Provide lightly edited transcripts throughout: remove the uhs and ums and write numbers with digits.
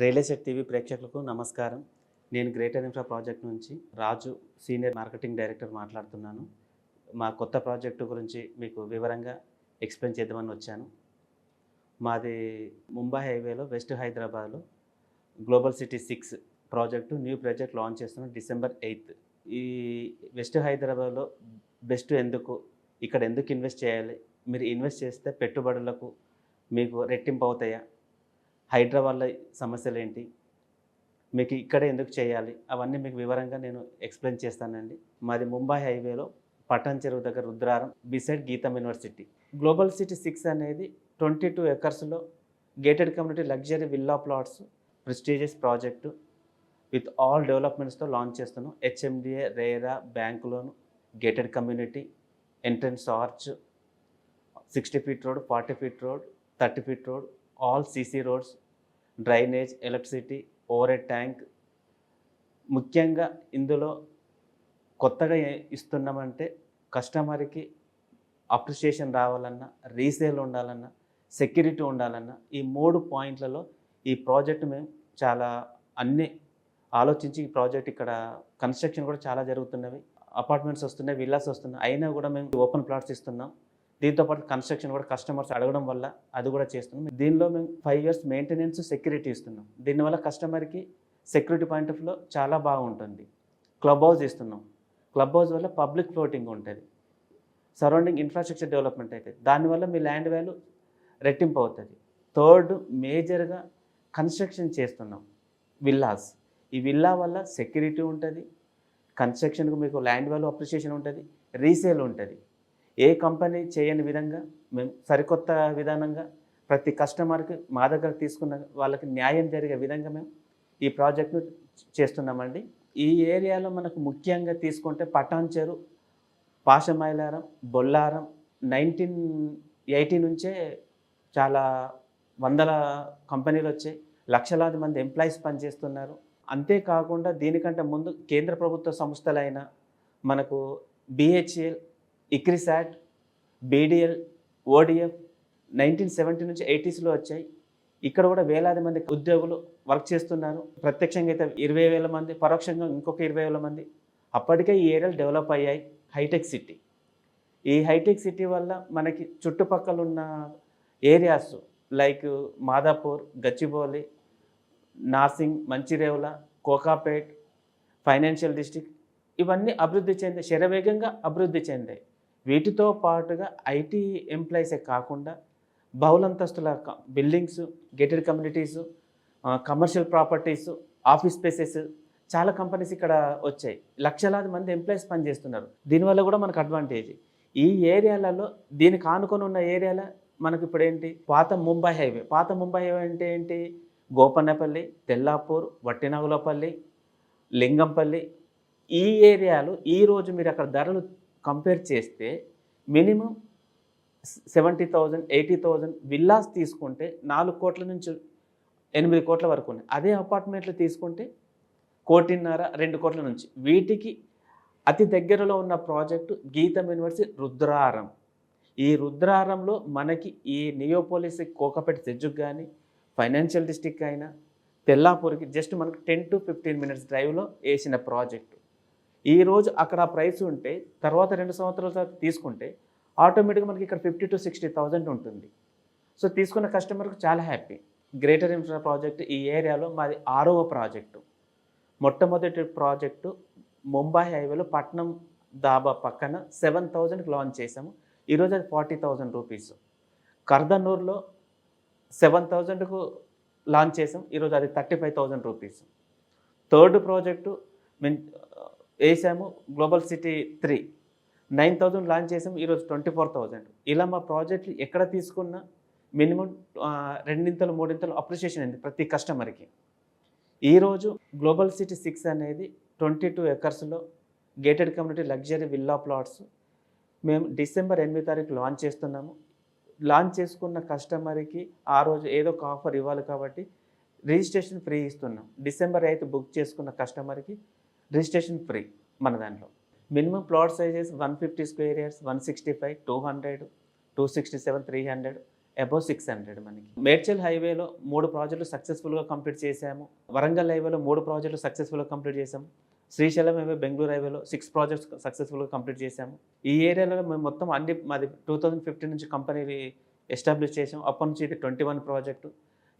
Real estate TV ప్రేక్షకులకు నమస్కారం. నేను గ్రేటర్ ఇన్ఫ్రా ప్రాజెక్ట్ నుంచి రాజు, సీనియర్ మార్కెటింగ్ డైరెక్టర్ మాట్లాడుతున్నాను. మా కొత్త ప్రాజెక్టు గురించి మీకు వివరంగా ఎక్స్ప్లెయిన్ చేద్దామని వచ్చాను. మాది ముంబై హైవేలో వెస్ట్ హైదరాబాద్లో global city 6 project new project launch చేస్తున్నాం December 8. ఈ వెస్ట్ హైదరాబాద్లో బెస్ట్ ఎందుకు, ఇక్కడ ఎందుకు ఇన్వెస్ట్ చేయాలి, మీరు ఇన్వెస్ట్ చేస్తే పెట్టుబడులకు మీకు రెట్టింపు అవుతాయా, హైదరాబాద్లో సమస్యలు ఏంటి, మీకు ఇక్కడ ఎందుకు చేయాలి, అవన్నీ మీకు వివరంగా నేను ఎక్స్ప్లెయిన్ చేస్తానండి. మాది ముంబై హైవేలో పటాన్ చెరువు దగ్గర Rudraram beside GITAM university. Global city 6 అనేది 22 ఎకర్స్లో gated community luxury villa plots prestigious project with all డెవలప్మెంట్స్తో లాంచ్ చేస్తున్నాం. HMDA, RERA, bank loan, gated community, entrance arch, 60 feet road, 40 feet road, 30 feet road, all CC roads, drainage, electricity, overhead tank. ముఖ్యంగా ఇందులో కొత్తగా ఇస్తున్నామంటే కస్టమర్కి appreciation రావాలన్నా, resale ఉండాలన్నా, security ఉండాలన్నా, ఈ 3 పాయింట్లలో ఈ ప్రాజెక్ట్ మేము చాలా అన్నీ ఆలోచించి ఈ ప్రాజెక్ట్ ఇక్కడ కన్స్ట్రక్షన్ కూడా చాలా జరుగుతున్నవి. అపార్ట్మెంట్స్ వస్తున్నాయి, విల్లాస్ వస్తున్నాయి, అయినా కూడా మేము ఓపెన్ ప్లాట్స్ ఇస్తున్నాం. దీంతోపాటు కన్స్ట్రక్షన్ కూడా కస్టమర్స్ అడగడం వల్ల అది కూడా చేస్తున్నాం. దీనిలో మేము 5 years మెయింటెనెన్స్, సెక్యూరిటీ ఇస్తున్నాం. దీనివల్ల కస్టమర్కి సెక్యూరిటీ పాయింట్ ఆఫ్ వ్యూలో చాలా బాగుంటుంది. క్లబ్ హౌస్ ఇస్తున్నాం. క్లబ్ హౌస్ వల్ల పబ్లిక్ ఫ్లోటింగ్ ఉంటుంది, సరౌండింగ్ ఇన్ఫ్రాస్ట్రక్చర్ డెవలప్మెంట్ అవుతుంది. దానివల్ల మీ ల్యాండ్ వాల్యూ రెట్టింపు అవుతుంది. థర్డ్, మేజర్గా కన్స్ట్రక్షన్ చేస్తున్నాం విల్లాస్. ఈ విల్లా వల్ల సెక్యూరిటీ ఉంటుంది, కన్స్ట్రక్షన్కు మీకు ల్యాండ్ వాల్యూ అప్రిషియేషన్ ఉంటుంది, రీసేల్ ఉంటుంది. ఏ కంపెనీ చేయని విధంగా మేము సరికొత్త విధానంగా ప్రతి కస్టమర్కి మా దగ్గర తీసుకున్న వాళ్ళకి న్యాయం జరిగే విధంగా మేము ఈ ప్రాజెక్ట్ను చేస్తున్నామండి. ఈ ఏరియాలో మనకు ముఖ్యంగా తీసుకుంటే పటాన్ చెరు, పాషమైలారం, బొల్లారం 1980 నుంచే చాలా వందల కంపెనీలు వచ్చాయి, లక్షలాది మంది ఎంప్లాయీస్ పనిచేస్తున్నారు. అంతేకాకుండా దీనికంటే ముందు కేంద్ర ప్రభుత్వ సంస్థలైన మనకు BHEL, ఇక్రిసాట్, BDL, ODF 1970 నుంచి 80sలో వచ్చాయి. ఇక్కడ కూడా వేలాది మంది ఉద్యోగులు వర్క్ చేస్తున్నారు. ప్రత్యక్షంగా అయితే 20,000 మంది, పరోక్షంగా ఇంకొక 20,000 మంది. అప్పటికే ఈ ఏరియాలు డెవలప్ అయ్యాయి. హైటెక్ సిటీ. ఈ హైటెక్ సిటీ వల్ల మనకి చుట్టుపక్కల ఉన్న areas like Madhapur, Gachibowli, Narsingi, Manchirevula, Kokapet, financial district ఇవన్నీ అభివృద్ధి చెందాయి, శరవేగంగా అభివృద్ధి చెందాయి. వీటితో పాటుగా IT ఎంప్లాయీసే కాకుండా బహుళంతస్తుల buildings, gated communities, commercial properties, office spaces, చాలా కంపెనీస్ ఇక్కడ వచ్చాయి. లక్షలాది మంది ఎంప్లాయీస్ పనిచేస్తున్నారు. దీనివల్ల కూడా మనకు అడ్వాంటేజ్. ఈ ఏరియాలలో దీనికి ఆనుకొని ఉన్న ఏరియాలో మనకు ఇప్పుడు ఏంటి, పాత ముంబై హైవే. పాత ముంబై హైవే అంటే ఏంటి, గోపన్నపల్లి, తెల్లాపూర్, వట్టినాగులపల్లి, లింగంపల్లి, ఈ ఏరియాలు ఈరోజు మీరు అక్కడ ధరలు కంపేర్ చేస్తే మినిమం 70,000, 80,000 విల్లాస్ తీసుకుంటే 4 కోట్ల నుంచి 8 కోట్ల వరకు ఉన్నాయి. అదే అపార్ట్మెంట్లు తీసుకుంటే 1.5 కోటి, 2 కోట్ల నుంచి. వీటికి అతి దగ్గరలో ఉన్న ప్రాజెక్టు గీతం యూనివర్సిటీ రుద్రారం. ఈ రుద్రారంలో మనకి ఈ నియోపోలిస్, కోకాపేట సెజ్జుకు కానీ, ఫైనాన్షియల్ డిస్ట్రిక్ట్ అయినా, తెల్లాపూర్కి జస్ట్ మనకు 10 to 15 minutes డ్రైవ్లో వేసిన ప్రాజెక్టు. ఈరోజు అక్కడ ప్రైస్ ఉంటే తర్వాత 2 సంవత్సరాల తర్వాత తీసుకుంటే ఆటోమేటిక్గా మనకి ఇక్కడ 50,000 to 60,000 ఉంటుంది. సో తీసుకున్న కస్టమర్కి చాలా హ్యాపీ. గ్రేటర్ ఇన్ఫ్రా ప్రాజెక్టు ఈ ఏరియాలో మాది 6వ ప్రాజెక్టు. మొట్టమొదటి ప్రాజెక్టు ముంబై హైవేలో పట్నం దాబా పక్కన 7,000కి లాంచ్ చేసాము. ఈరోజు అది 40,000 రూపీస్. కర్దనూర్లో 7,000కు లాంచ్ చేసాం. ఈరోజు అది 35,000 రూపీస్. థర్డ్ ప్రాజెక్టు మేము వేసాము గ్లోబల్ సిటీ 3, 9,000 లాంచ్ చేసాము. ఈరోజు 24,000. ఇలా మా ప్రాజెక్టులు ఎక్కడ తీసుకున్నా మినిమం 2 3 అప్రిషియేషన్ అయింది ప్రతి కస్టమర్కి. ఈరోజు గ్లోబల్ సిటీ 6 అనేది 22 ఎకర్స్లో gated community luxury villa plots మేము December 8 లాంచ్ చేస్తున్నాము. లాంచ్ చేసుకున్న కస్టమర్కి ఆ రోజు ఏదో ఒక ఆఫర్ ఇవ్వాలి కాబట్టి రిజిస్ట్రేషన్ ఫ్రీ ఇస్తున్నాం. December 8 బుక్ చేసుకున్న కస్టమర్కి రిజిస్ట్రేషన్ ఫ్రీ మన దాంట్లో. Minimum plot sizes 150 square yards, 165, 200, 267, 300 above 600 మనకి. మేడ్చల్ హైవేలో 3 ప్రాజెక్టులు సక్సెస్ఫుల్గా కంప్లీట్ చేశాము. వరంగల్ హైవేలో 3 ప్రాజెక్టులు సక్సెస్ఫుల్గా కంప్లీట్ చేశాము. శ్రీశైలం హైవే బెంగళూరు హైవేలో 6 ప్రాజెక్ట్స్ సక్సెస్ఫుల్గా కంప్లీట్ చేశాము. ఈ ఏరియాలో మేము మొత్తం అన్ని మాది 2015 నుంచి కంపెనీ ఎస్టాబ్లిష్ చేసాం. అప్పటి నుంచి ఇది 21 ప్రాజెక్టు.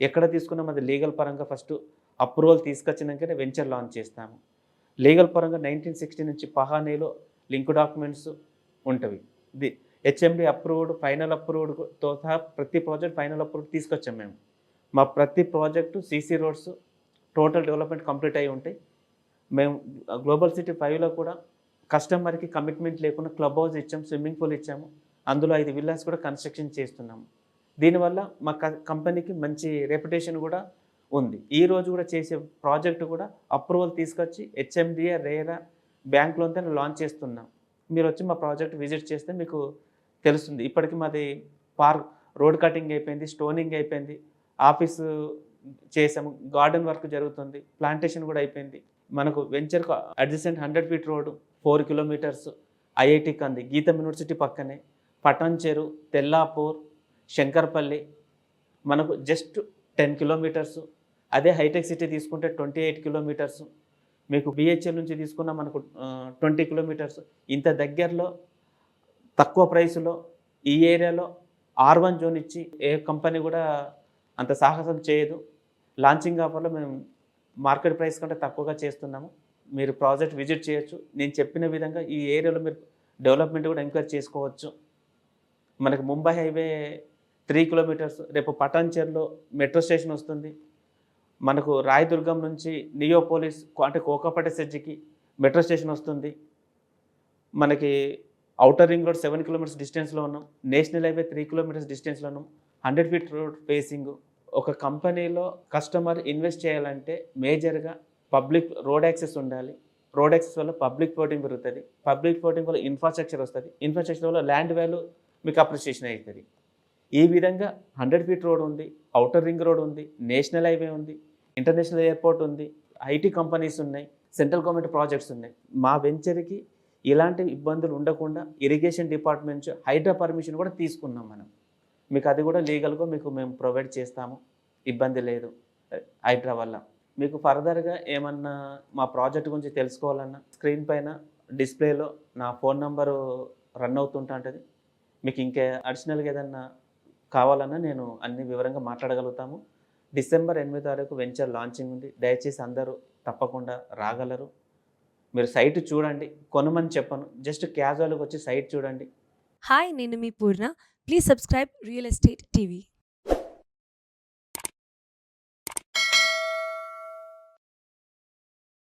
ఎక్కడ తీసుకున్నా మాది లీగల్ పరంగా ఫస్ట్ అప్రూవల్ తీసుకొచ్చినాకనే వెంచర్ లాంచ్ చేస్తాము. లీగల్ పరంగా 1960 నుంచి పహానీలో లింక్ డాక్యుమెంట్స్ ఉంటవి. ఇది హెచ్ఎండి అప్రూవ్డ్, ఫైనల్ అప్రూవ్డ్తో సహా ప్రతి ప్రాజెక్ట్ ఫైనల్ అప్రూవ్డ్ తీసుకొచ్చాం మేము. మా ప్రతి project CC roads total development complete అయి ఉంటాయి. మేము గ్లోబల్ సిటీ 5లో కూడా కస్టమర్కి కమిట్మెంట్ లేకుండా క్లబ్ హౌస్ ఇచ్చాము, స్విమ్మింగ్ పూల్ ఇచ్చాము. అందులో 5 విల్లాస్ కూడా కన్స్ట్రక్షన్ చేస్తున్నాము. దీనివల్ల మా కంపెనీకి మంచి రెప్యుటేషన్ కూడా ఉంది. ఈ రోజు కూడా చేసే ప్రాజెక్టు కూడా అప్రూవల్ తీసుకొచ్చి హెచ్ఎండిఏ రేరా బ్యాంక్ లోన్తో లాంచ్ చేస్తున్నాం. మీరు వచ్చి మా ప్రాజెక్ట్ విజిట్ చేస్తే మీకు తెలుస్తుంది. ఇప్పటికి మాది పార్క్ రోడ్ కటింగ్ అయిపోయింది, స్టోనింగ్ అయిపోయింది, ఆఫీసు చేసాము, గార్డెన్ వర్క్ జరుగుతుంది, ప్లాంటేషన్ కూడా అయిపోయింది. మనకు వెంచర్కు adjacent 100 feet road 4 kilometres, IIT Kandi, GITAM university పక్కనే, పటాన్చెరు, తెల్లాపూర్, శంకర్పల్లి మనకు జస్ట్ 10 కిలోమీటర్స్. అదే హైటెక్ సిటీ తీసుకుంటే 28 కిలోమీటర్స్. మీకు బిహెచ్ఎల్ నుంచి తీసుకున్న మనకు 20 కిలోమీటర్స్. ఇంత దగ్గరలో తక్కువ ప్రైస్లో ఈ ఏరియాలో R1 జోన్ ఇచ్చి ఏ కంపెనీ కూడా అంత సాహసం చేయదు. లాంచింగ్ ఆఫర్లో మేము మార్కెట్ ప్రైస్ కంటే తక్కువగా చేస్తున్నాము. మీరు ప్రాజెక్ట్ విజిట్ చేయొచ్చు. నేను చెప్పిన విధంగా ఈ ఏరియాలో మీరు డెవలప్మెంట్ కూడా ఎంకరేజ్ చేసుకోవచ్చు. మనకు ముంబై హైవే 3 కిలోమీటర్స్. రేపు పటాన్చెరులో మెట్రో స్టేషన్ వస్తుంది. మనకు రాయదుర్గం నుంచి నియోపోలిస్ అంటే కోకాపేట సెజ్జికి మెట్రో స్టేషన్ వస్తుంది. మనకి ఔటర్ రింగ్ రోడ్ 7 కిలోమీటర్స్ డిస్టెన్స్లో ఉన్నాం. నేషనల్ హైవే 3 కిలోమీటర్స్ డిస్టెన్స్లో ఉన్నాం. 100 ఫీట్ రోడ్ ఫేసింగ్. ఒక కంపెనీలో కస్టమర్ ఇన్వెస్ట్ చేయాలంటే మేజర్గా పబ్లిక్ రోడ్ యాక్సెస్ ఉండాలి. రోడ్ యాక్సెస్ వల్ల పబ్లిక్ ఫ్లోటింగ్ పెరుగుతుంది. పబ్లిక్ ఫ్లోటింగ్ వల్ల ఇన్ఫ్రాస్ట్రక్చర్ వస్తుంది. ఇన్ఫ్రాస్ట్రక్చర్ వల్ల ల్యాండ్ వాల్యూ మీకు అప్రిషియేషన్ అవుతుంది. ఈ విధంగా 100 ఫీట్ రోడ్ ఉంది, ఔటర్ రింగ్ రోడ్ ఉంది, నేషనల్ హైవే ఉంది, ఇంటర్నేషనల్ ఎయిర్పోర్ట్ ఉంది, ఐటీ కంపెనీస్ ఉన్నాయి, సెంట్రల్ గవర్నమెంట్ ప్రాజెక్ట్స్ ఉన్నాయి. మా వెంచర్కి ఇలాంటి ఇబ్బందులు ఉండకుండా ఇరిగేషన్ డిపార్ట్మెంట్ నుంచి హైడ్రా పర్మిషన్ కూడా తీసుకున్నాం మనం. మీకు అది కూడా లీగల్గా మీకు మేము ప్రొవైడ్ చేస్తాము, ఇబ్బంది లేదు హైడ్రా వల్ల. మీకు ఫర్దర్గా ఏమన్నా మా ప్రాజెక్ట్ గురించి తెలుసుకోవాలన్నా స్క్రీన్ పైన డిస్ప్లేలో నా ఫోన్ నెంబరు రన్ అవుతుంటుంది. మీకు ఇంకా అడిషనల్గా ఏదన్నా కావాలన్నా నేను అన్ని వివరంగా మాట్లాడగలుగుతాము. డిసెంబర్ 8వ తారీఖు వెంచర్ లాంచింగ్ ఉంది. దయచేసి అందరూ తప్పకుండా రాగలరు. మీరు సైట్ చూడండి, కొనమని చెప్పను, జస్ట్ క్యాజువల్గా వచ్చి సైట్ చూడండి. హాయ్, నేను మీ Purna. Please subscribe real estate TV.